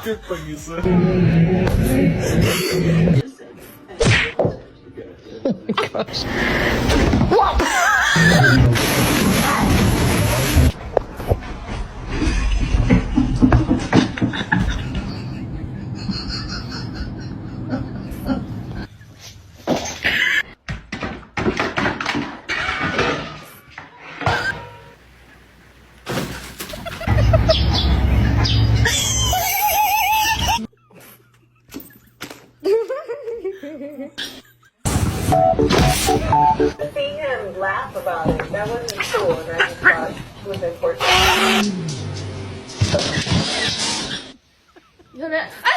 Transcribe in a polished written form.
Bakit pag-isa? Seeing him laugh about it, that wasn't cool, and I just thought it was important. Yun na.